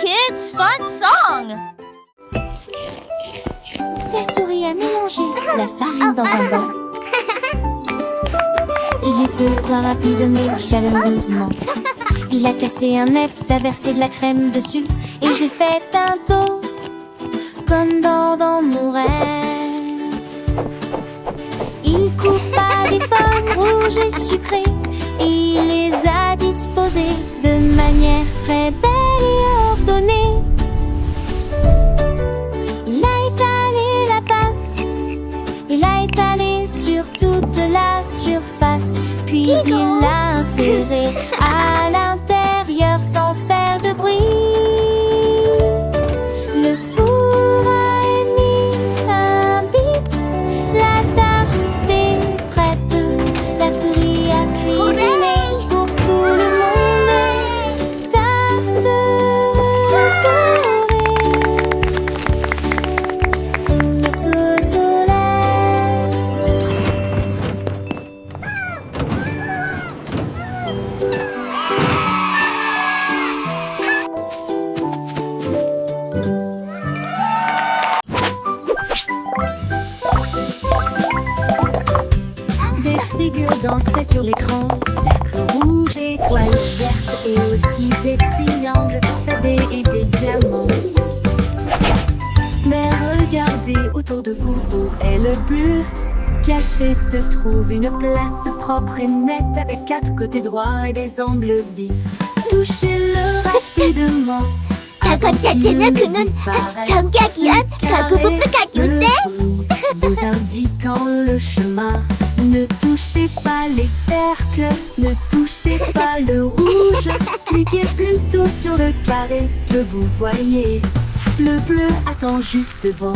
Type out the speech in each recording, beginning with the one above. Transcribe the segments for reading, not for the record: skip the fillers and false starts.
kids' fun song! La souris a mélangé la farine dans un bol. Il se croit rapide mais chaleureusement. Il a cassé un œuf, a versé de la crème dessus. Et j'ai fait un tour comme dans mon rêve. Il coupa des pommes rouges et sucrées et il les a disposées de manière très belle et ordonnée. Il a étalé la pâte, il a étalé sur toute la surface, puis il l'a inséré à l'intérieur sans faire de bruit. Le four a émis un bip, la tarte est prête, la souris a cuisiné pour tout le monde. Tarte dorée, sous le soleil. Des figures dansaient sur l'écran, cercles rouges, étoiles vertes et aussi des triangles torsadés et des diamants. Mais regardez autour de vous, où est le bleu? Caché se trouve une place propre et nette avec 4 côtés droits et des angles vifs. Touchez-le rapidement. 저거 자체는 그는 전기하기엔 가구부프 가교세. Vous indiquant le chemin. Ne touchez pas les cercles, ne touchez pas le rouge. Cliquez plutôt sur le carré que vous voyez. Le bleu attend juste devant.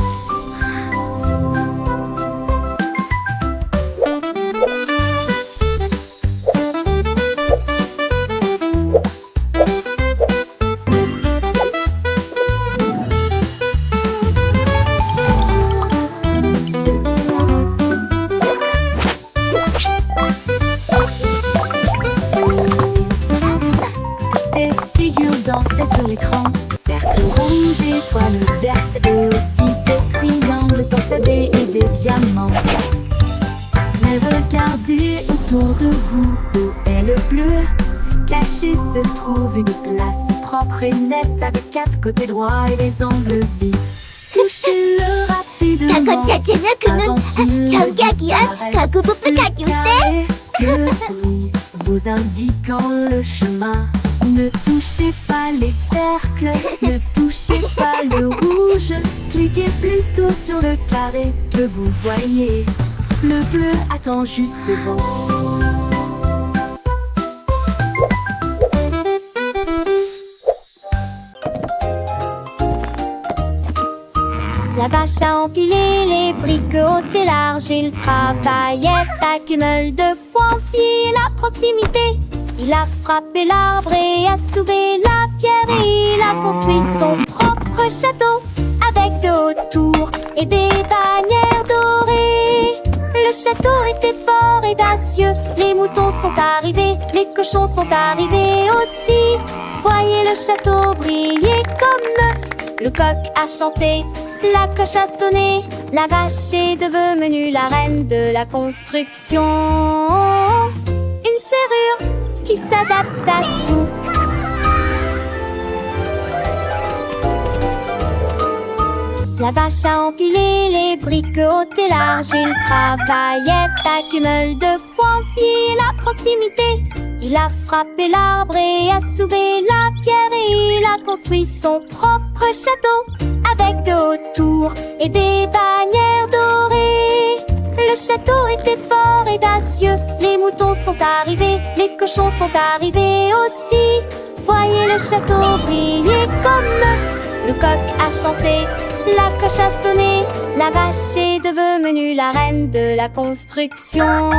Des figures dansaient sur l'écran, cercles rouges, étoiles vertes et aussi des triangles torsadés et des diamants. Mais regardez autour de vous, où est le bleu? Caché se trouve une place propre et nette avec 4 côtés droits et des angles vifs. Touchez-le rapidement. 저거 자체는 avant 그는 qu'il 전기하기엔 disparaisse. 가구부프 가교세. Le bruit vous indiquant le chemin. Ne touchez pas les cercles, ne touchez pas le rouge. Cliquez plutôt sur le carré que vous voyez. Le bleu attend juste devant. La vache a empilé les briques hautes et larges. Il travaillait avec une meule de foin, puis la proximité. Il a frappé l'arbre et a soulevé la pierre et il a construit son propre château avec de hautes tours et des bannières dorées. Le château était fort et dacieux. Les moutons sont arrivés, les cochons sont arrivés aussi. Voyez le château briller comme neuf. Le coq a chanté, la cloche a sonné. La vache est devenue la reine de la construction. Une serrure qui s'adapte à tout. La vache a empilé les briques hautes et larges. Il travaillait avec une meule de foin, puis la proximité. Il a frappé l'arbre et a soulevé la pierre et il a construit son propre château avec de hautes tours et des bannières dorées. Le château était fort et dacieux. Les moutons sont arrivés, les cochons sont arrivés aussi. Voyez le château briller comme neuf. Le coq a chanté, la cloche a sonné. La vache est devenue la reine de la construction.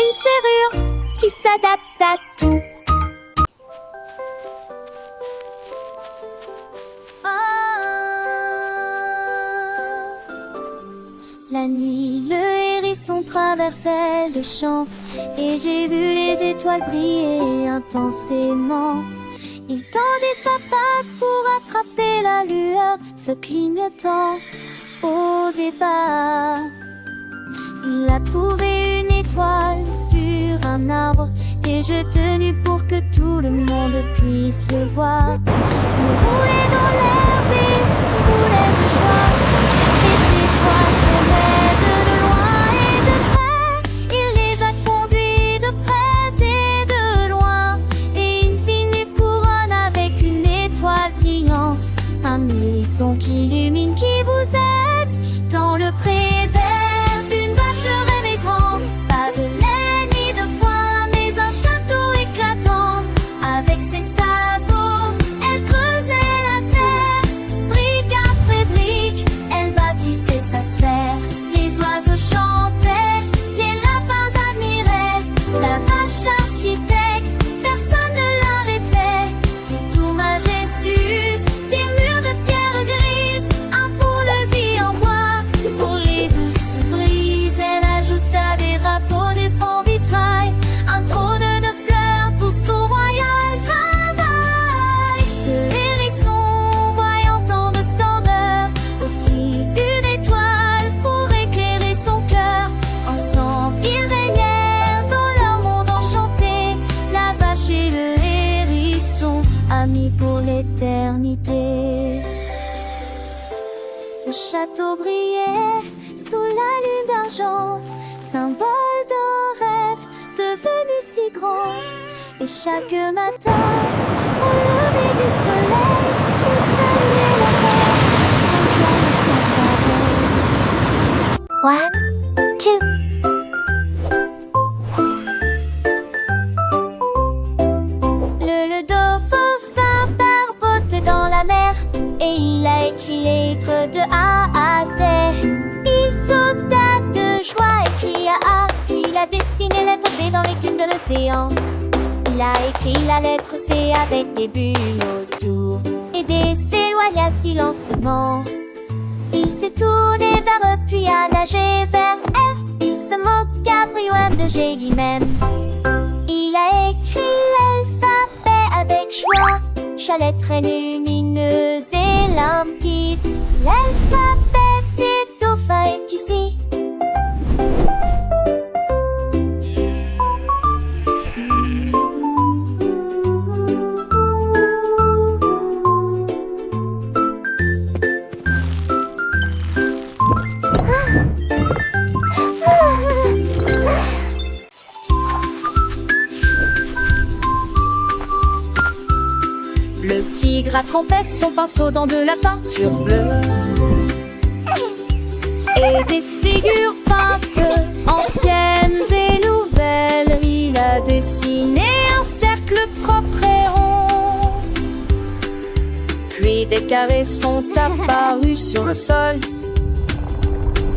Une serrure qui s'adapte à tout. La nuit, le hérisson traversait le champ et j'ai vu les étoiles briller intensément. Il tendit sa patte pour attraper la lueur, feu clignotant aux ébats. Il a trouvé une étoile sur un arbre et je tenus pour que tout le monde puisse le voir. Il roulait dans l'herbe et roulait de joie. Les étoiles tombaient de loin et de près. Il les a conduits de près et de loin. Et une fine couronne avec une étoile brillante. Un hérisson qui illumine qui vous êtes dans le pré vert. Une vache rêve grande, pas de lait ni de foin, mais un château éclatant. Avec ses sabots, elle creusait la terre. Brique après brique, elle bâtissait sa sphère. Les oiseaux chantaient, les lapins admiraient. La vache architecte, personne ne l'arrêtait. Des tours majestueuses, des murs de pierre grise, un pont-levis en bois pour les douces brises. Elle ajouta des drapeaux, des fonds vitrail, un trône de fleurs pour son royal travail. Le hérisson, voyant tant de splendeur, offrit une étoile pour éclairer son cœur. Ensemble, ils régnèrent dans leur monde enchanté, la vache et le hérisson, amis pour l'éternité. Le château brillait sous la lune d'argent, symbole d'un rêve devenu si grand. Et chaque matin, au lever du soleil, on saluait la terre, rejoint son pareil. 1, 2. Le dauphin barbotait dans la mer et il a écrit lettres de A à Z. Il sauta de joie et cria A, puis il a dessiné la lettre B dans l'écume de l'océan. Il a écrit la lettre C avec des bulles autour et des s'éloigna silencieusement. Il s'est tourné vers eux puis a nagé vers F. Il se moqua plus de G lui-même. Il a écrit l'alphabet avec joie, chaque lettre est lumineuse et limpide. L'alphabet des dauphins est ici. Le tigre a trempé son pinceau dans de la peinture bleue et des figures peintes, anciennes et nouvelles. Il a dessiné un cercle propre et rond. Puis des carrés sont apparus sur le sol.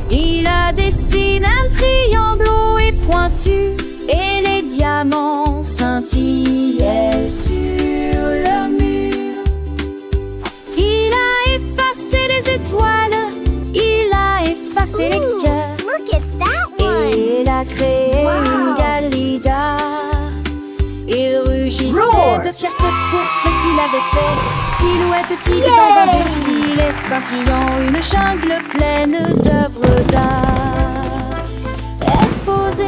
Il a dessiné un triangle haut et pointu, et les diamants scintillaient sur le mur. Il a effacé les étoiles, il a effacé les cœurs, Look at that one. et il a créé une galerie d'art. Il rugissait de fierté pour ce qu'il avait fait. Silhouette tigre dans un défilé scintillant, une jungle pleine d'œuvres d'art exposées.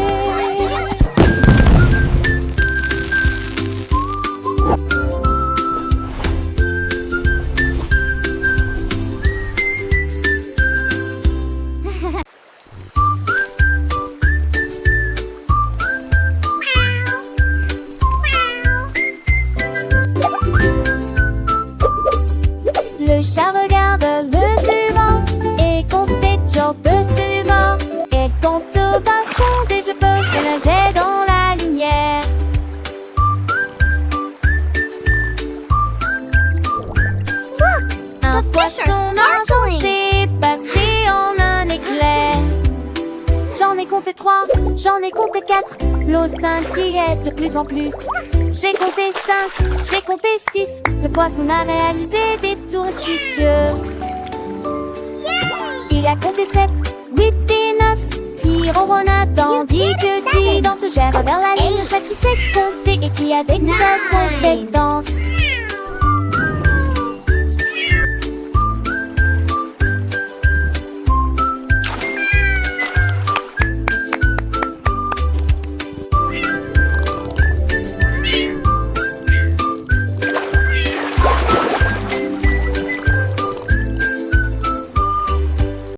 Le chat regarde le suivant et compte des jambes suivants. Et compte au bas fond des jeux se nager dans la lumière. Un the fish are poisson snorkeling. argenté passé en un éclair. J'en ai compté 3, j'en ai compté 4. L'eau scintillait de plus en plus. J'ai compté 5, j'ai compté 6. Le poisson a réalisé des tours astucieux. Il a compté 7, 8 et 9. Puis ronronna tandis que Didon te gère vers la ligne. Le chat qui sait compter et qui a d'excellentes compétences.